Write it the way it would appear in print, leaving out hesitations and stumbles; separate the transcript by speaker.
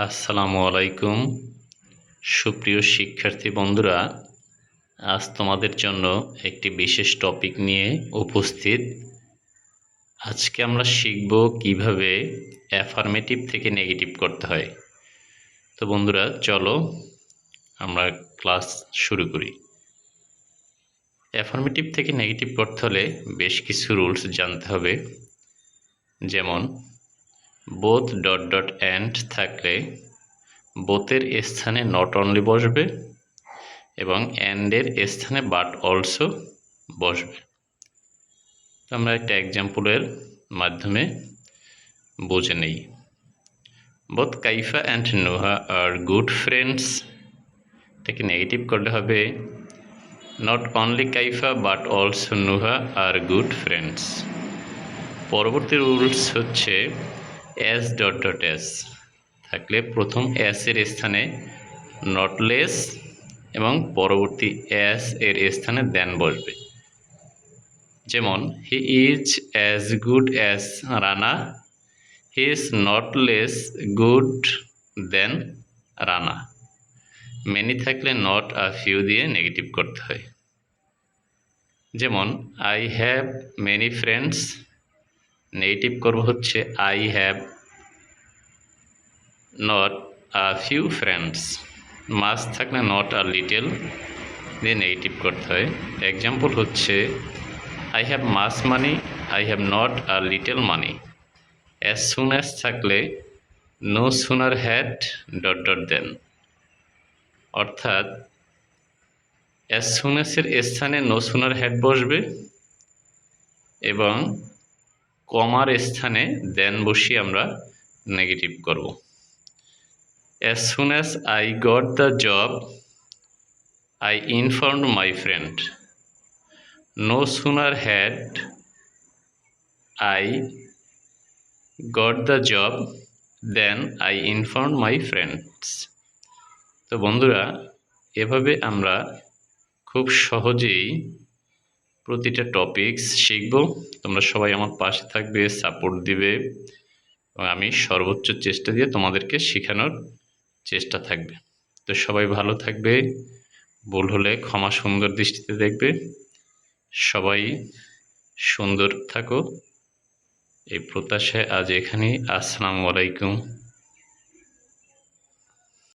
Speaker 1: আসসালামু আলাইকুম। সুপ্রিয় শিক্ষার্থী বন্ধুরা, আজ তোমাদের জন্য একটি বিশেষ টপিক নিয়ে উপস্থিত। আজকে আমরা শিখব কিভাবে অ্যাফার্মেটিভ থেকে নেগেটিভ করতে হয়। তো বন্ধুরা, চলো আমরা ক্লাস শুরু করি। অ্যাফার্মেটিভ থেকে নেগেটিভ করতে হলে বেশ কিছু রুলস জানতে হবে। যেমন বোথ ডট ডট অ্যান্ড থাকলে বোথের স্থানে নট অনলি বসবে এবং অ্যান্ডের স্থানে বাট অলসো বসবে। আমরা একটা এক্সাম্পলের মাধ্যমে বুঝে নেই। Both Kaifa and Nuha are good friends, এটাকে নেগেটিভ করলে হবে not only Kaifa but also Nuha are good friends. পরবর্তী রুলস হচ্ছে এস ডট ডট এস থাকলে প্রথম এস এর স্থানে নট লেস এবং পরবর্তী এস এর স্থানে দেন বসবে। যেমন he is as good as Rana, he is not less good than Rana. Many থাকলে নট আ ফিউ দিয়ে নেগেটিভ করতে হয়। যেমন I have many friends, negative করব হচ্ছে I have not a few friends. Much থাকলে নট আ লিটল দিয়ে negative করতে হয়। এক্সাম্পল হচ্ছে I have much money, I have not a little money. As soon as থাকলে no sooner had dot dot then, অর্থাৎ as soon as এর স্থানে no sooner had বসবে এবং কমার স্থানে then বসিয়ে আমরা নেগেটিভ করব। As soon as I got the job, I informed my friend. No sooner had I got the job then I informed my friends. তো বন্ধুরা, এভাবে আমরা খুব সহজেই প্রতিটা টপিকস শিখব। তোমরা সবাই আমার পাশে থাকবে, সাপোর্ট দিবে এবং আমি সর্বোচ্চ চেষ্টা দিয়ে তোমাদেরকে শেখানোর চেষ্টা থাকবে। তো সবাই ভালো থাকবে, ভুল হলে ক্ষমা সুন্দর দৃষ্টিতে দেখবে। সবাই সুন্দর থাকো, এই প্রত্যাশায় আজ এখানেই। আসসালামু আলাইকুম।